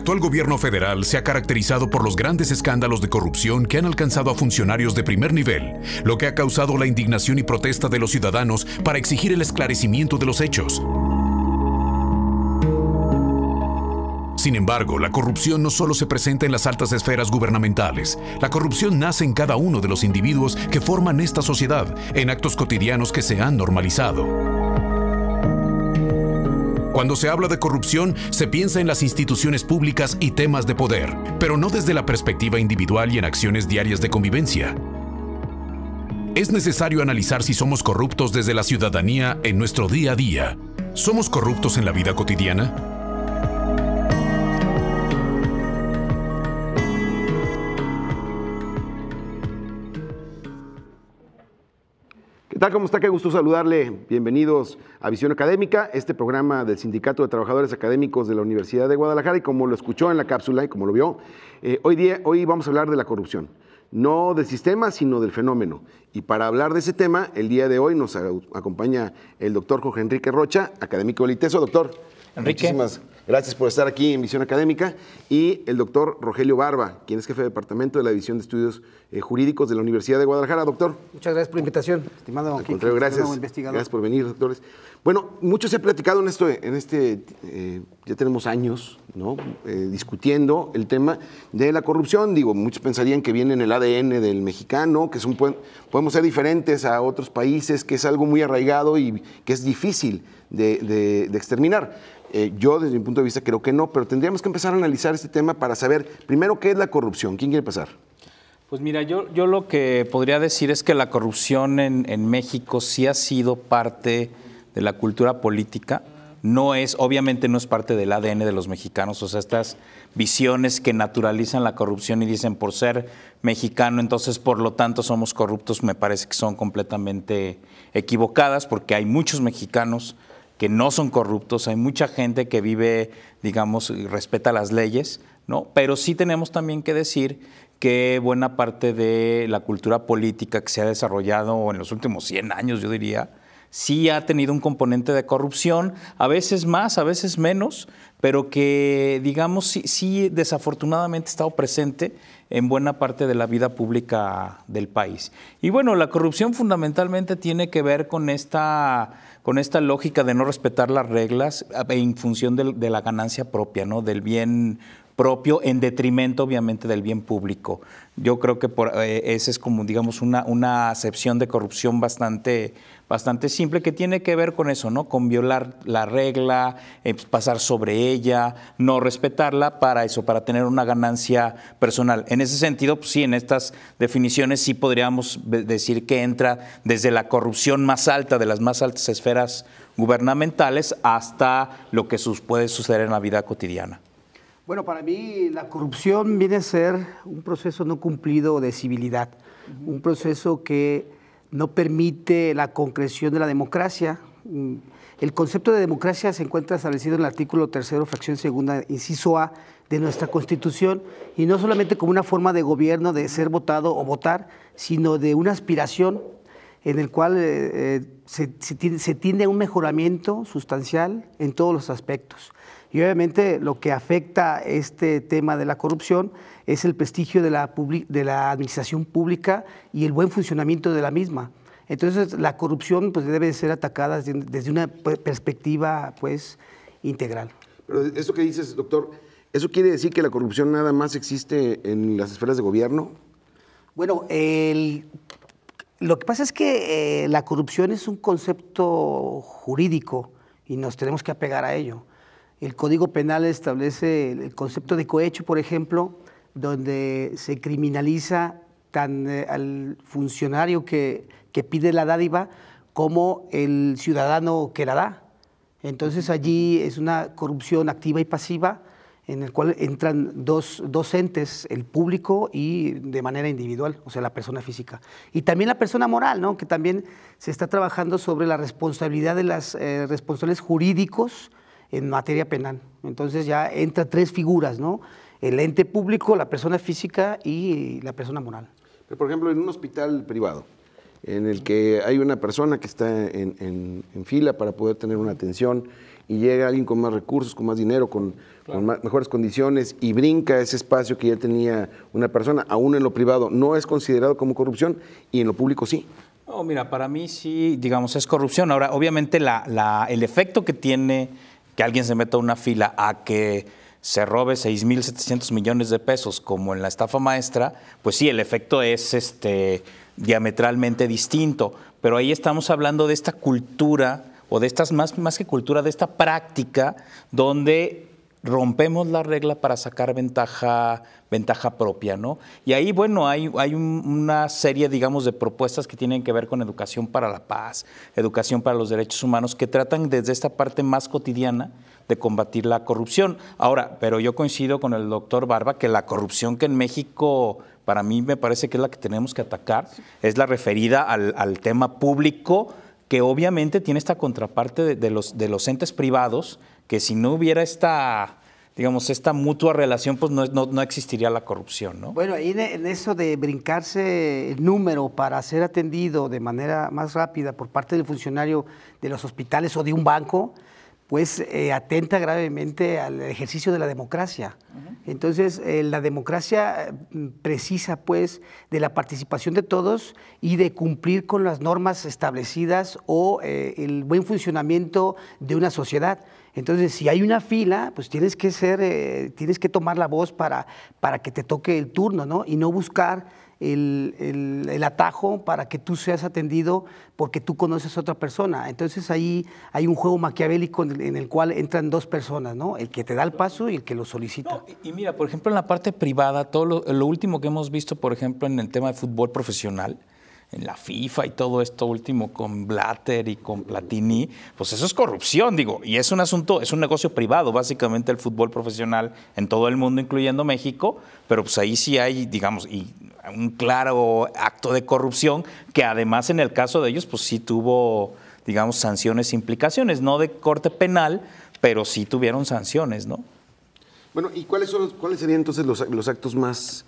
actual gobierno federal se ha caracterizado por los grandes escándalos de corrupción que han alcanzado a funcionarios de primer nivel, lo que ha causado la indignación y protesta de los ciudadanos para exigir el esclarecimiento de los hechos. Sin embargo, la corrupción no solo se presenta en las altas esferas gubernamentales. La corrupción nace en cada uno de los individuos que forman esta sociedad, en actos cotidianos que se han normalizado. Cuando se habla de corrupción, se piensa en las instituciones públicas y temas de poder, pero no desde la perspectiva individual y en acciones diarias de convivencia. Es necesario analizar si somos corruptos desde la ciudadanía en nuestro día a día. ¿Somos corruptos en la vida cotidiana? ¿Qué tal? ¿Cómo está? Qué gusto saludarle. Bienvenidos a Visión Académica, este programa del Sindicato de Trabajadores Académicos de la Universidad de Guadalajara. Y como lo escuchó en la cápsula y como lo vio, hoy vamos a hablar de la corrupción. No del sistema, sino del fenómeno. Y para hablar de ese tema, el día de hoy nos acompaña el doctor Jorge Enrique Rocha, académico del ITESO. Doctor, muchísimas gracias por estar aquí en Visión Académica. Y el doctor Rogelio Barba, quien es jefe de departamento de la División de Estudios Jurídicos de la Universidad de Guadalajara. Doctor. Muchas gracias por la invitación, estimado. Al contrario, gracias. Gracias por venir, doctores. Bueno, mucho se ha platicado ya tenemos años, ¿no? Discutiendo el tema de la corrupción. Digo, muchos pensarían que viene en el ADN del mexicano, que podemos ser diferentes a otros países, que es algo muy arraigado y que es difícil de exterminar. Yo, desde mi punto de vista, creo que no, pero tendríamos que empezar a analizar este tema para saber, primero, qué es la corrupción. ¿Quién quiere empezar? Pues mira, yo lo que podría decir es que la corrupción en México sí ha sido parte de la cultura política. Obviamente no es parte del ADN de los mexicanos, o sea, estas visiones que naturalizan la corrupción y dicen por ser mexicano, entonces por lo tanto somos corruptos, me parece que son completamente equivocadas, porque hay muchos mexicanos que no son corruptos, hay mucha gente que vive, digamos, y respeta las leyes, ¿no? Pero sí tenemos también que decir que buena parte de la cultura política que se ha desarrollado en los últimos 100 años, yo diría, sí ha tenido un componente de corrupción, a veces más, a veces menos, pero que, digamos, sí desafortunadamente ha estado presente en buena parte de la vida pública del país. Y bueno, la corrupción fundamentalmente tiene que ver con esta lógica de no respetar las reglas en función de la ganancia propia, ¿no? Del bien propio en detrimento, obviamente, del bien público. Yo creo que esa es como, digamos, una acepción de corrupción bastante simple, que tiene que ver con eso, ¿no? Con violar la regla, pasar sobre ella, no respetarla para tener una ganancia personal. En ese sentido, pues sí, en estas definiciones sí podríamos decir que entra desde la corrupción más alta, de las más altas esferas gubernamentales, hasta lo que puede suceder en la vida cotidiana. Bueno, para mí la corrupción viene a ser un proceso no cumplido de civilidad, un proceso que no permite la concreción de la democracia. El concepto de democracia se encuentra establecido en el artículo 3º, fracción 2ª, inciso A de nuestra Constitución, y no solamente como una forma de gobierno de ser votado o votar, sino de una aspiración en el cual se tiende a un mejoramiento sustancial en todos los aspectos. Y obviamente lo que afecta este tema de la corrupción es el prestigio de la administración pública y el buen funcionamiento de la misma. Entonces la corrupción pues debe ser atacada desde una perspectiva pues integral. Pero eso que dices, doctor, ¿eso quiere decir que la corrupción nada más existe en las esferas de gobierno? Bueno, lo que pasa es que la corrupción es un concepto jurídico y nos tenemos que apegar a ello. El Código Penal establece el concepto de cohecho, por ejemplo, donde se criminaliza al funcionario que pide la dádiva como el ciudadano que la da. Entonces allí es una corrupción activa y pasiva en el cual entran dos entes, el público y de manera individual, o sea, la persona física. Y también la persona moral, ¿no? Que también se está trabajando sobre la responsabilidad de los responsables jurídicos en materia penal. Entonces ya entran 3 figuras, ¿no? El ente público, la persona física y la persona moral. Pero, por ejemplo, en un hospital privado, en el que hay una persona que está en fila para poder tener una atención y llega alguien con más recursos, con más dinero, con mejores condiciones y brinca ese espacio que ya tenía una persona, aún en lo privado no es considerado como corrupción y en lo público sí. No, mira, para mí sí, digamos, es corrupción. Ahora, obviamente el efecto que tiene que alguien se meta a una fila a que se robe 6,700 millones de pesos como en la estafa maestra, pues sí, el efecto es diametralmente distinto. Pero ahí estamos hablando de esta cultura, o de estas, más que cultura, de esta práctica donde rompemos la regla para sacar ventaja propia, ¿no? Y ahí, bueno, hay una serie, digamos, de propuestas que tienen que ver con educación para la paz, educación para los derechos humanos, que tratan desde esta parte más cotidiana de combatir la corrupción. Ahora, pero yo coincido con el doctor Barba que la corrupción que en México, para mí me parece que es la que tenemos que atacar, es la referida al tema público, que obviamente tiene esta contraparte de los entes privados, que si no hubiera esta mutua relación, pues no existiría la corrupción, ¿no? Bueno, ahí en eso de brincarse el número para ser atendido de manera más rápida por parte del funcionario de los hospitales o de un banco, pues atenta gravemente al ejercicio de la democracia. Entonces, la democracia precisa, pues, de la participación de todos y de cumplir con las normas establecidas o el buen funcionamiento de una sociedad. Entonces, si hay una fila, pues tienes que tomar la voz para que te toque el turno, ¿no? Y no buscar el atajo para que tú seas atendido porque tú conoces a otra persona. Entonces ahí hay un juego maquiavélico en el cual entran dos personas, ¿no? El que te da el paso y el que lo solicita. No, y mira, por ejemplo, en la parte privada, todo lo último que hemos visto, por ejemplo, en el tema de fútbol profesional, en la FIFA y todo esto último con Blatter y con Platini, pues eso es corrupción, digo, y es un asunto, es un negocio privado, básicamente el fútbol profesional en todo el mundo, incluyendo México, pero pues ahí sí hay, digamos, y un claro acto de corrupción que además en el caso de ellos, pues sí tuvo, digamos, sanciones e implicaciones, no de corte penal, pero sí tuvieron sanciones, ¿no? Bueno, ¿y cuáles serían entonces los actos más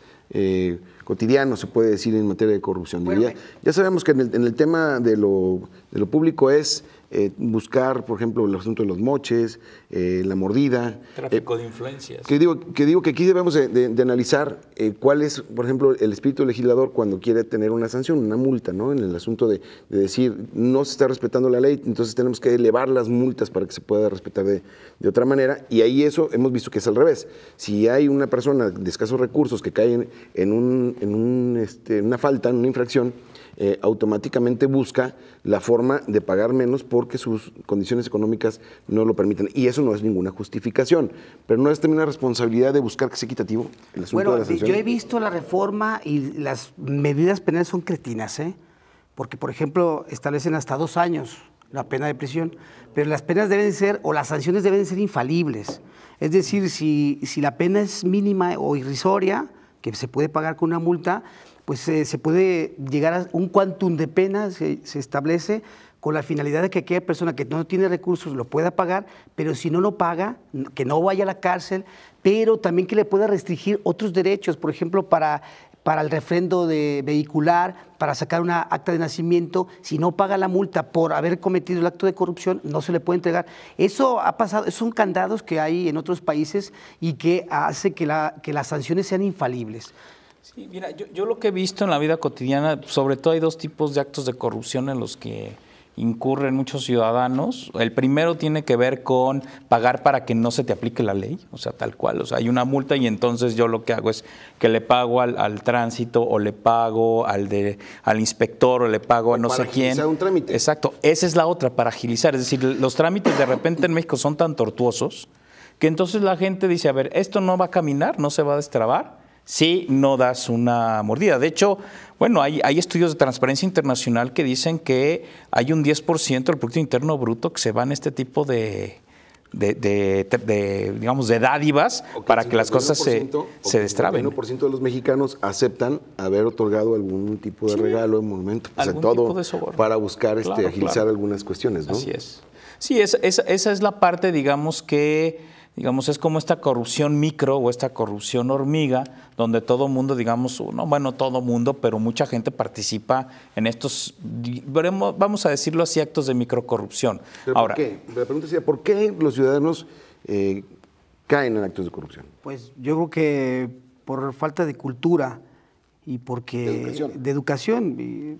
cotidianos, se puede decir, en materia de corrupción? Bueno, ya sabemos que en el tema de lo público es buscar, por ejemplo, el asunto de los moches, la mordida. Tráfico de influencias. Que digo que aquí debemos de analizar cuál es, por ejemplo, el espíritu legislador cuando quiere tener una sanción, una multa, ¿no? En el asunto de decir, no se está respetando la ley, entonces tenemos que elevar las multas para que se pueda respetar de otra manera, y ahí eso hemos visto que es al revés. Si hay una persona de escasos recursos que cae en una falta, en una infracción, automáticamente busca la forma de pagar menos porque sus condiciones económicas no lo permiten. Y eso no es ninguna justificación, pero no es también una responsabilidad de buscar que sea equitativo el asunto de la sanción. Yo he visto la reforma y las medidas penales son cretinas, porque, por ejemplo, establecen hasta 2 años la pena de prisión, pero las penas deben ser, o las sanciones deben ser infalibles. Es decir, si la pena es mínima o irrisoria, que se puede pagar con una multa, pues se puede llegar a un quantum de pena, se establece con la finalidad de que aquella persona que no tiene recursos lo pueda pagar, pero si no lo paga, que no vaya a la cárcel, pero también que le pueda restringir otros derechos, por ejemplo, para el refrendo vehicular, para sacar una acta de nacimiento. Si no paga la multa por haber cometido el acto de corrupción, no se le puede entregar. Eso ha pasado, son candados que hay en otros países y que hace que las sanciones sean infalibles. Sí, mira, yo lo que he visto en la vida cotidiana, sobre todo hay 2 tipos de actos de corrupción en los que incurren muchos ciudadanos. El primero tiene que ver con pagar para que no se te aplique la ley, o sea, tal cual. O sea, hay una multa y entonces yo lo que hago es que le pago al tránsito o le pago al inspector o le pago a no sé quién. Para agilizar un trámite. Exacto, esa es la otra, para agilizar. Es decir, los trámites de repente en México son tan tortuosos que entonces la gente dice, a ver, esto no va a caminar, no se va a destrabar si no das una mordida. De hecho, bueno, hay estudios de Transparencia Internacional que dicen que hay un 10% del Producto Interno Bruto que se va en este tipo de digamos, de dádivas para que las cosas se destraben. El 1% de los mexicanos aceptan haber otorgado algún tipo de regalo en momento, o sea, todo para buscar agilizar algunas cuestiones, ¿no? Así es. Sí, esa es la parte, digamos, que digamos, es como esta corrupción micro o esta corrupción hormiga, donde todo mundo, digamos, no, bueno, todo mundo, pero mucha gente participa en estos, vamos a decirlo así, actos de microcorrupción. ¿Pero Ahora, por qué? La pregunta sería, ¿por qué los ciudadanos caen en actos de corrupción? Pues yo creo que por falta de cultura y porque de educación. Y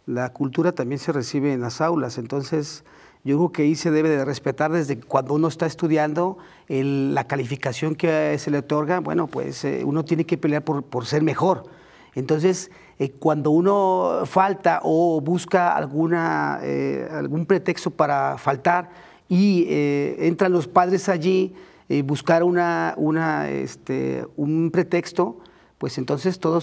la cultura también se recibe en las aulas, entonces yo creo que ahí se debe de respetar desde cuando uno está estudiando la calificación que se le otorga. Bueno, pues uno tiene que pelear por ser mejor. Entonces, cuando uno falta o busca algún pretexto para faltar y entran los padres allí, buscar un pretexto, pues entonces todo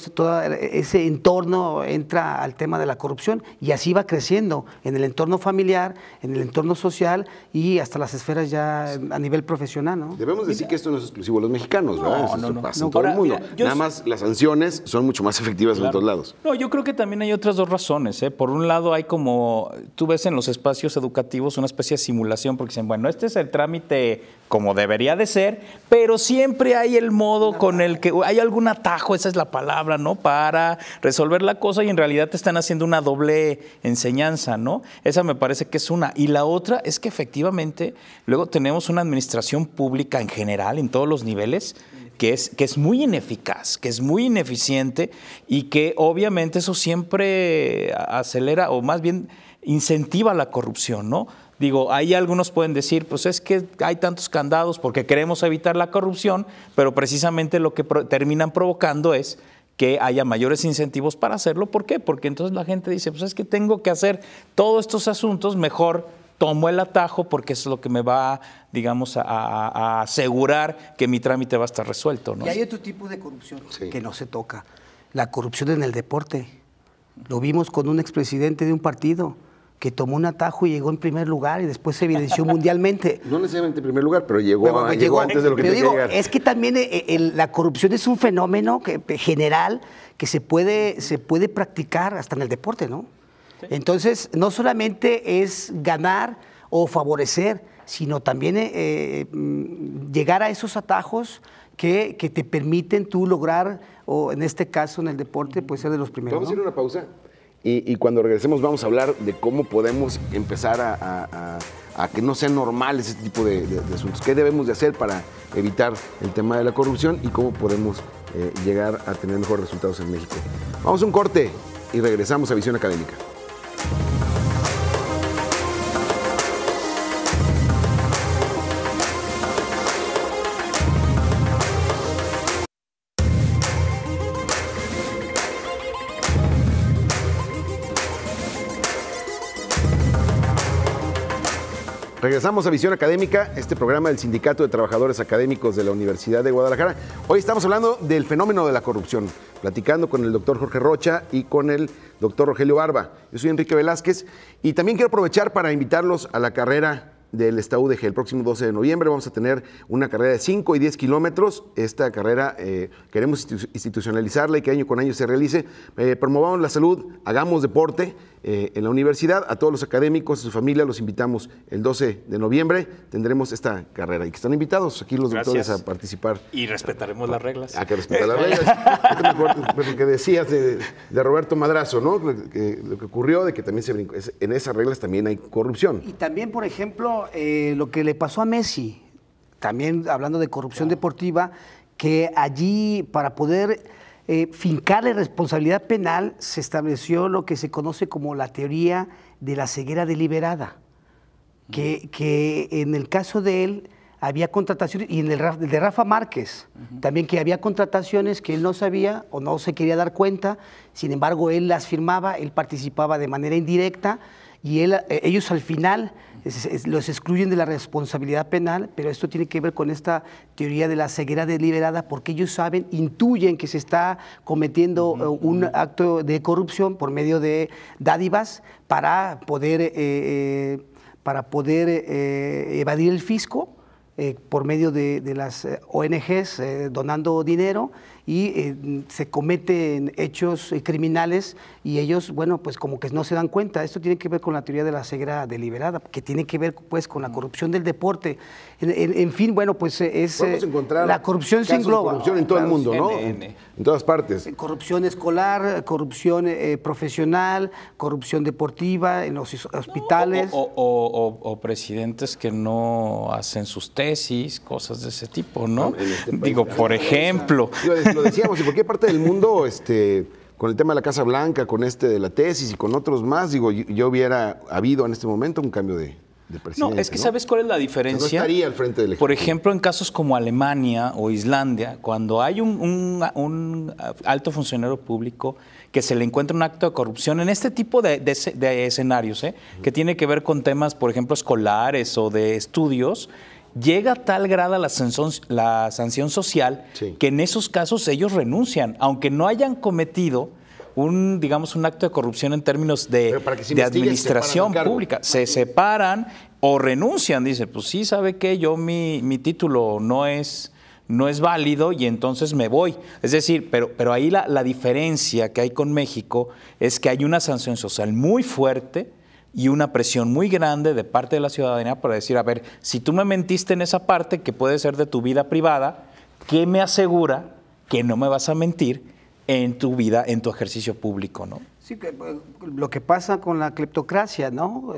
ese entorno entra al tema de la corrupción y así va creciendo en el entorno familiar, en el entorno social y hasta las esferas ya a nivel profesional, ¿no? Debemos decir que esto no es exclusivo de los mexicanos, ¿verdad? Esto pasa en todo Ahora, el mundo. mira, Nada más las sanciones son mucho más efectivas en otros lados. No, yo creo que también hay otras dos razones. Por un lado, hay como, tú ves en los espacios educativos una especie de simulación, porque dicen, bueno, este es el trámite como debería de ser, pero siempre hay el modo con el que hay algún atajo, esa es la palabra, ¿no? Para resolver la cosa y en realidad te están haciendo una doble enseñanza, ¿no? Esa me parece que es una. Y la otra es que efectivamente luego tenemos una administración pública en general, en todos los niveles, que es muy ineficaz, que es muy ineficiente y que obviamente eso siempre acelera o más bien incentiva la corrupción, ¿no? Digo, ahí algunos pueden decir, pues es que hay tantos candados porque queremos evitar la corrupción, pero precisamente lo que terminan provocando es que haya mayores incentivos para hacerlo. ¿Por qué? Porque entonces la gente dice, pues es que tengo que hacer todos estos asuntos, mejor tomo el atajo porque eso es lo que me va, digamos, a asegurar que mi trámite va a estar resuelto, ¿no? Y hay otro tipo de corrupción que no se toca, la corrupción en el deporte. Lo vimos con un expresidente de un partido que tomó un atajo y llegó en primer lugar y después se evidenció mundialmente. No necesariamente en primer lugar, pero llegó antes de lo que tenía que llegar. Es que también la corrupción es un fenómeno general que se puede practicar hasta en el deporte, ¿no? Sí. Entonces, no solamente es ganar o favorecer, sino también llegar a esos atajos que te permiten tú lograr, o en este caso en el deporte, pues ser de los primeros. Vamos a ir a una pausa. Y cuando regresemos vamos a hablar de cómo podemos empezar a que no sea normal ese tipo de asuntos. ¿Qué debemos de hacer para evitar el tema de la corrupción y cómo podemos llegar a tener mejores resultados en México? Vamos a un corte y regresamos a Visión Académica. Regresamos a Visión Académica, este programa del Sindicato de Trabajadores Académicos de la Universidad de Guadalajara. Hoy estamos hablando del fenómeno de la corrupción, platicando con el doctor Jorge Rocha y con el doctor Rogelio Barba. Yo soy Enrique Velázquez y también quiero aprovechar para invitarlos a la carrera del STAUDG. El próximo 12 de noviembre vamos a tener una carrera de 5 y 10 kilómetros. Esta carrera queremos institucionalizarla y que año con año se realice. Promovamos la salud, hagamos deporte en la universidad. A todos los académicos, a su familia, los invitamos el 12 de noviembre. Tendremos esta carrera y que están invitados aquí los doctores a participar. Y respetaremos las reglas. Hay que respetar las reglas. Lo que decías de Roberto Madrazo, ¿no? Lo que ocurrió de que también se brincó. En esas reglas también hay corrupción. Y también, por ejemplo, lo que le pasó a Messi, también hablando de corrupción deportiva, que allí para poder fincarle responsabilidad penal se estableció lo que se conoce como la teoría de la ceguera deliberada, que en el caso de él había contrataciones, y en el de Rafa Márquez, también que había contrataciones que él no sabía o no se quería dar cuenta, sin embargo él las firmaba, él participaba de manera indirecta y ellos al final los excluyen de la responsabilidad penal, pero esto tiene que ver con esta teoría de la ceguera deliberada, porque ellos intuyen que se está cometiendo un acto de corrupción por medio de dádivas para poder evadir el fisco por medio de las ONGs donando dinero y se cometen hechos criminales y ellos, bueno, pues como que no se dan cuenta. Esto tiene que ver con la teoría de la ceguera deliberada, que tiene que ver pues con la corrupción del deporte. En fin, bueno, pues la corrupción se engloba. Corrupción en todo el mundo, ¿no? En todas partes. Corrupción escolar, corrupción profesional, corrupción deportiva en los hospitales. O presidentes que no hacen sus tesis, cosas de ese tipo, ¿no? Digo, por ejemplo. Lo decíamos, en cualquier parte del mundo, con el tema de la Casa Blanca, con de la tesis y con otros más, digo, yo hubiera habido en este momento un cambio de presidente. No, es que ¿sabes cuál es la diferencia? O sea, no estaría al frente del Ejecutivo. Por ejemplo, en casos como Alemania o Islandia, cuando hay un alto funcionario público que se le encuentra un acto de corrupción en este tipo de escenarios, que tiene que ver con temas, por ejemplo, escolares o de estudios, llega a tal grado la sanción social que en esos casos ellos renuncian, aunque no hayan cometido un acto de corrupción en términos de administración pública. Se separan o renuncian, dicen, pues sí, ¿sabe qué? Yo mi título no es válido y entonces me voy. Es decir, pero ahí la diferencia que hay con México es que hay una sanción social muy fuerte y una presión muy grande de parte de la ciudadanía para decir, a ver, si tú me mentiste en esa parte que puede ser de tu vida privada, ¿qué me asegura que no me vas a mentir en tu vida, en tu ejercicio público, ¿no? Sí, lo que pasa con la cleptocracia, ¿no?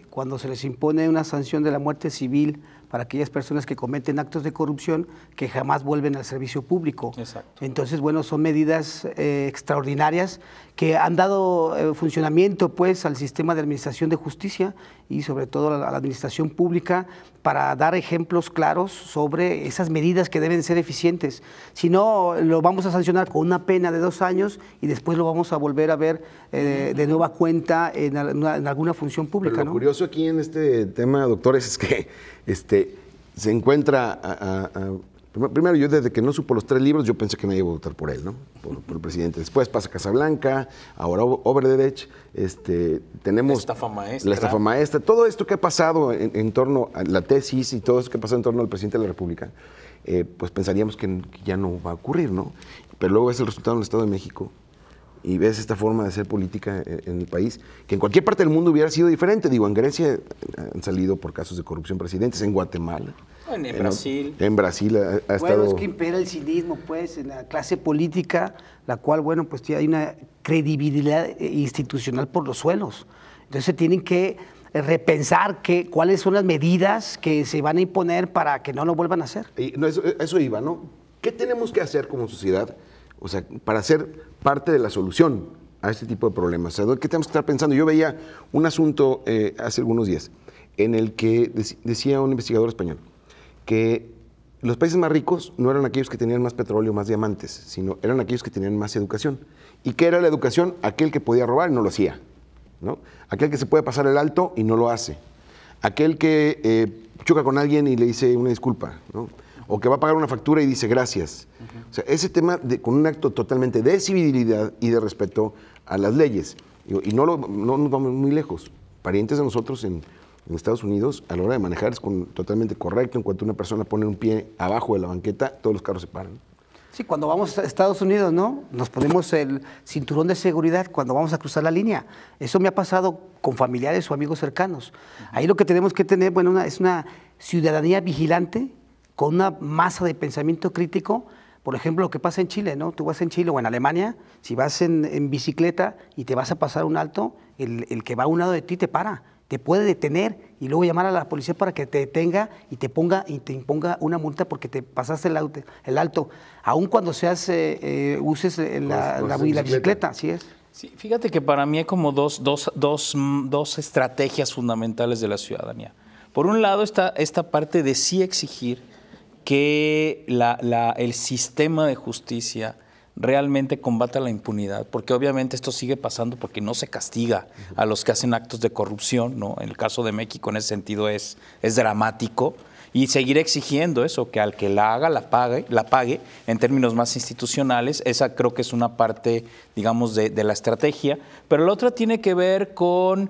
Cuando se les impone una sanción de la muerte civil para aquellas personas que cometen actos de corrupción que jamás vuelven al servicio público. Exacto. Entonces, bueno, son medidas extraordinarias que han dado funcionamiento pues al sistema de administración de justicia y sobre todo a la administración pública para dar ejemplos claros sobre esas medidas que deben ser eficientes. Si no, lo vamos a sancionar con una pena de 2 años y después lo vamos a volver a ver de nueva cuenta en alguna función pública. Pero lo curioso aquí en este tema, doctores, es que se encuentra primero, yo desde que no supo los 3 libros, yo pensé que nadie iba a votar por él, ¿no? Por el presidente. Después pasa Casablanca, ahora Oberdech, tenemos la estafa maestra, todo esto que ha pasado en torno a la tesis y todo esto que ha pasado en torno al presidente de la República, pues pensaríamos que ya no va a ocurrir, ¿no? Pero luego ves el resultado en el Estado de México y ves esta forma de hacer política en el país, que en cualquier parte del mundo hubiera sido diferente. Digo, en Grecia han salido por casos de corrupción presidentes, en Guatemala. En Brasil. En Brasil ha estado... Bueno, es que impera el cinismo, pues, en la clase política, la cual, bueno, pues hay una credibilidad institucional por los suelos. Entonces tienen que repensar cuáles son las medidas que se van a imponer para que no lo vuelvan a hacer. Y eso iba, ¿no? ¿Qué tenemos que hacer como sociedad? O sea, para ser parte de la solución a este tipo de problemas. O sea, ¿qué tenemos que estar pensando? Yo veía un asunto hace algunos días en el que decía un investigador español que los países más ricos no eran aquellos que tenían más petróleo, más diamantes, sino eran aquellos que tenían más educación. ¿Y qué era la educación? Aquel que podía robar y no lo hacía, ¿no? Aquel que se puede pasar el alto y no lo hace. Aquel que choca con alguien y le dice una disculpa, ¿no? O que va a pagar una factura y dice gracias. O sea, ese tema con un acto totalmente de civilidad y de respeto a las leyes. Y no nos vamos muy lejos. Parientes de nosotros en Estados Unidos, a la hora de manejar es totalmente correcto. En cuanto una persona pone un pie abajo de la banqueta, todos los carros se paran. Sí, cuando vamos a Estados Unidos, ¿no? Nos ponemos el cinturón de seguridad cuando vamos a cruzar la línea. Eso me ha pasado con familiares o amigos cercanos. Ahí lo que tenemos que tener, bueno, es una ciudadanía vigilante con una masa de pensamiento crítico. Por ejemplo, lo que pasa en Chile, ¿no? Tú vas en Chile o en Alemania, si vas en bicicleta y te vas a pasar un alto, el que va a un lado de ti te para, te puede detener y luego llamar a la policía para que te detenga y te imponga una multa porque te pasaste el alto, aun cuando uses la bicicleta, así es. Sí, fíjate que para mí hay como dos estrategias fundamentales de la ciudadanía. Por un lado está esta parte de sí exigir que el sistema de justicia realmente combata la impunidad, porque obviamente esto sigue pasando porque no se castiga a los que hacen actos de corrupción, ¿no? En el caso de México en ese sentido es dramático, y seguir exigiendo eso, que al que la haga la pague en términos más institucionales. Esa creo que es una parte, digamos, de la estrategia, pero la otra tiene que ver con,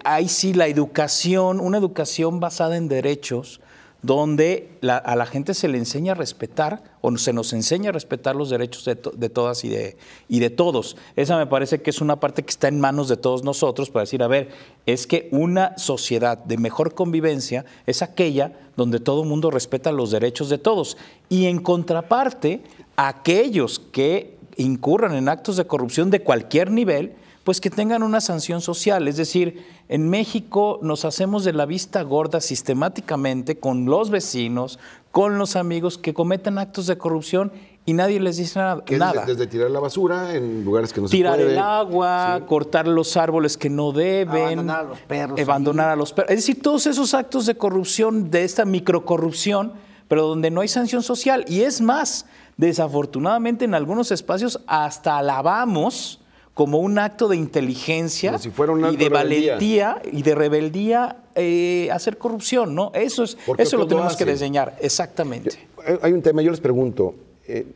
ahí sí, la educación, una educación basada en derechos, donde a la gente se le enseña a respetar o se nos enseña a respetar los derechos de todas y de todos. Esa me parece que es una parte que está en manos de todos nosotros para decir, a ver, es que una sociedad de mejor convivencia es aquella donde todo el mundo respeta los derechos de todos. Y en contraparte, aquellos que incurran en actos de corrupción de cualquier nivel, pues que tengan una sanción social. Es decir, en México nos hacemos de la vista gorda sistemáticamente con los vecinos, con los amigos que cometen actos de corrupción y nadie les dice nada. Desde tirar la basura en lugares que no se puede. Tirar el agua, sí, cortar los árboles que no deben. Abandonar a los perros. Abandonar a los perros. Es decir, todos esos actos de corrupción, de esta microcorrupción, pero donde no hay sanción social. Y es más, desafortunadamente en algunos espacios hasta alabamos como un acto de inteligencia si fuera un acto y de valentía y de rebeldía hacer corrupción, ¿no? Eso lo tenemos que diseñar, exactamente. Hay un tema, yo les pregunto,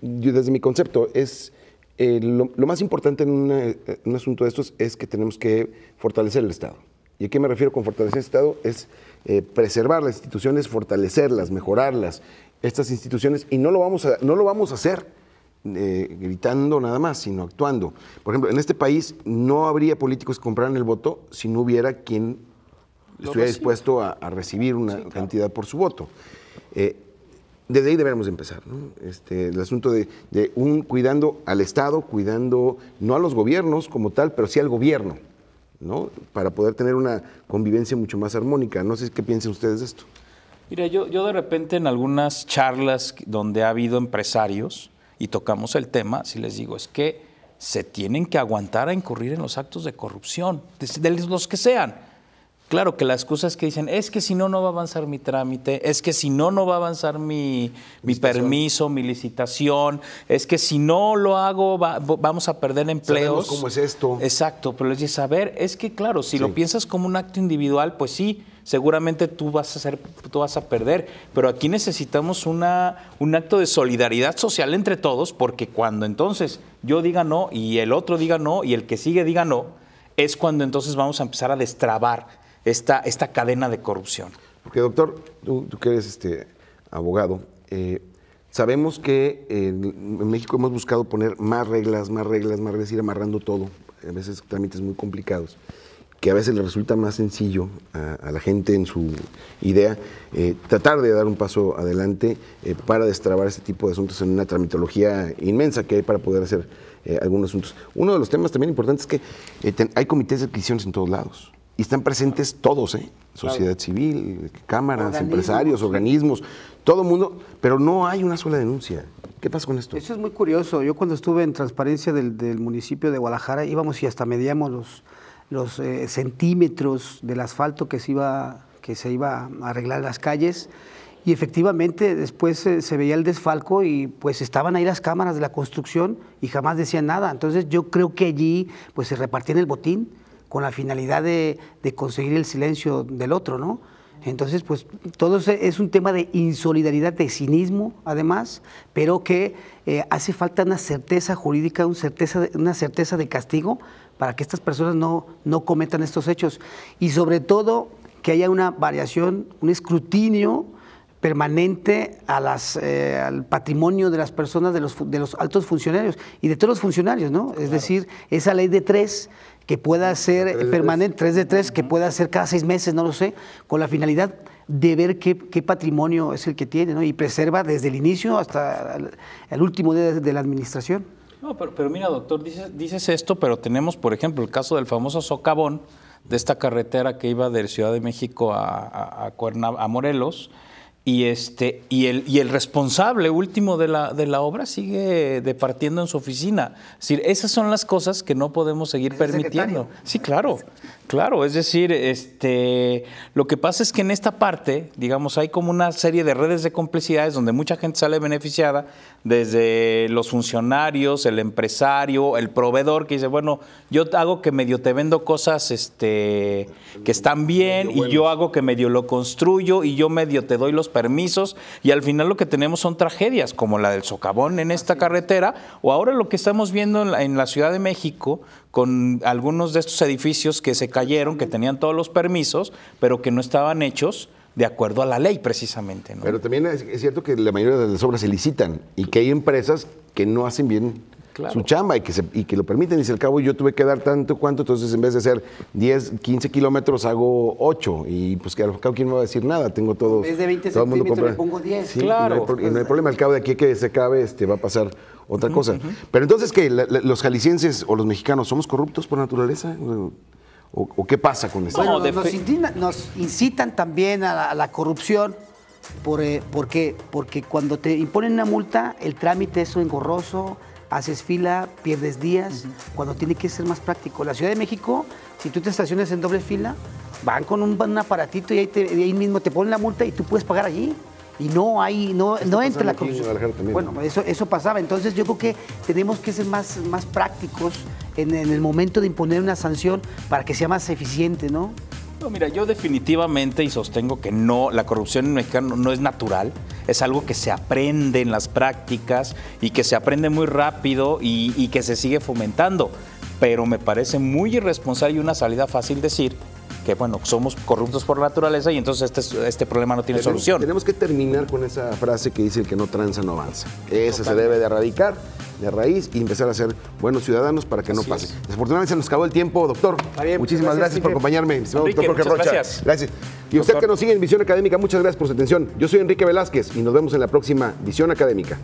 yo desde mi concepto, lo más importante en un asunto de estos es que tenemos que fortalecer el Estado. ¿Y a qué me refiero con fortalecer el Estado? Es preservar las instituciones, fortalecerlas, mejorarlas, estas instituciones, y no lo vamos a hacer gritando nada más, sino actuando. Por ejemplo, en este país no habría políticos que compraran el voto si no hubiera quien estuviera dispuesto a recibir una cantidad por su voto. Desde ahí deberíamos empezar, ¿no? El asunto de cuidando al Estado, cuidando no a los gobiernos como tal, pero sí al gobierno, ¿no? Para poder tener una convivencia mucho más armónica. No sé qué piensan ustedes de esto. Mira, yo de repente en algunas charlas donde ha habido empresarios y tocamos el tema, si les digo, es que se tienen que aguantar a incurrir en los actos de corrupción, de los que sean. Claro que la excusa es que dicen, es que si no, no va a avanzar mi trámite, es que si no, no va a avanzar mi permiso, mi licitación, es que si no lo hago, vamos a perder empleos. ¿Sabemos cómo es esto? Exacto, pero les dices, a ver, es que claro, si lo piensas como un acto individual, pues sí, seguramente tú vas a perder, pero aquí necesitamos un acto de solidaridad social entre todos, porque cuando entonces yo diga no y el otro diga no y el que sigue diga no, es cuando entonces vamos a empezar a destrabar esta cadena de corrupción. Porque doctor, tú que eres abogado, sabemos que en México hemos buscado poner más reglas, ir amarrando todo, a veces trámites muy complicados, que a veces le resulta más sencillo a la gente en su idea tratar de dar un paso adelante para destrabar este tipo de asuntos en una tramitología inmensa que hay para poder hacer algunos asuntos. Uno de los temas también importantes es que hay comités de adquisiciones en todos lados y están presentes todos, sociedad civil, cámaras, empresarios, organismos, todo el mundo, pero no hay una sola denuncia. ¿Qué pasa con esto? Eso es muy curioso. Yo cuando estuve en transparencia del municipio de Guadalajara íbamos y hasta medíamos los centímetros del asfalto que se iba a arreglar en las calles, y efectivamente después se veía el desfalco y pues estaban ahí las cámaras de la construcción y jamás decían nada. Entonces yo creo que allí pues se repartían el botín con la finalidad de conseguir el silencio del otro, ¿no? Entonces, pues todo es un tema de insolidaridad, de cinismo, además, pero que hace falta una certeza jurídica, una certeza de castigo para que estas personas no cometan estos hechos. Y sobre todo, que haya una variación, un escrutinio permanente al patrimonio de las personas, de los altos funcionarios y de todos los funcionarios, ¿no? Claro. Es decir, esa ley de 3 que pueda ser permanente, 3 de 3, que pueda ser cada 6 meses, no lo sé, con la finalidad de ver qué patrimonio es el que tiene, ¿no? Y preserva desde el inicio hasta el último día de la administración. No, pero mira, doctor, dices esto, pero tenemos, por ejemplo, el caso del famoso socavón, de esta carretera que iba de Ciudad de México a Morelos, y el responsable último de la obra sigue departiendo en su oficina. Es decir, esas son las cosas que no podemos seguir permitiendo. Sí, claro. Es decir, lo que pasa es que en esta parte, digamos, hay como una serie de redes de complicidades donde mucha gente sale beneficiada, desde los funcionarios, el empresario, el proveedor, que dice, bueno, yo hago que medio te vendo cosas que están bien, y yo hago que medio lo construyo, y yo medio te doy los permisos, y al final lo que tenemos son tragedias, como la del socavón en esta carretera, o ahora lo que estamos viendo en la Ciudad de México, con algunos de estos edificios que se cayeron, que tenían todos los permisos, pero que no estaban hechos de acuerdo a la ley precisamente, ¿no? Pero también es cierto que la mayoría de las obras se licitan y que hay empresas que no hacen bien su chamba y que lo permiten. Dice, al cabo yo tuve que dar tanto, cuánto, entonces en vez de hacer 10, 15 kilómetros hago 8 y pues que al cabo quién me va a decir nada, tengo todo. En vez de 20 todo el mundo centímetros compra. le pongo 10. Sí, Claro. y no hay problema, al cabo de aquí que se acabe va a pasar otra cosa. Pero entonces, ¿qué? ¿Los jaliscienses o los mexicanos somos corruptos por naturaleza? ¿O qué pasa con esto? Bueno, No, nos incitan también a la corrupción porque cuando te imponen una multa, el trámite es engorroso, haces fila, pierdes días, cuando tiene que ser más práctico. La Ciudad de México, si tú te estacionas en doble fila, van con un aparatito y ahí mismo te ponen la multa y tú puedes pagar allí. Y no entra la corrupción. Bueno, eso pasaba. Entonces yo creo que tenemos que ser más prácticos en el momento de imponer una sanción para que sea más eficiente, ¿no? No, mira, yo definitivamente y sostengo que no, la corrupción en México no es natural, es algo que se aprende en las prácticas y que se aprende muy rápido y que se sigue fomentando. Pero me parece muy irresponsable y una salida fácil decir que, bueno, somos corruptos por naturaleza y entonces este problema no tiene solución. Tenemos que terminar con esa frase que dice el que no tranza no avanza. Esa se debe de erradicar de raíz y empezar a ser buenos ciudadanos para que no pase. Desafortunadamente se nos acabó el tiempo, doctor. Bien, muchísimas gracias por acompañarme, estimado Enrique, doctor Jorge muchas Rocha. gracias. Y usted que nos sigue en Visión Académica, muchas gracias por su atención. Yo soy Enrique Velázquez y nos vemos en la próxima Visión Académica.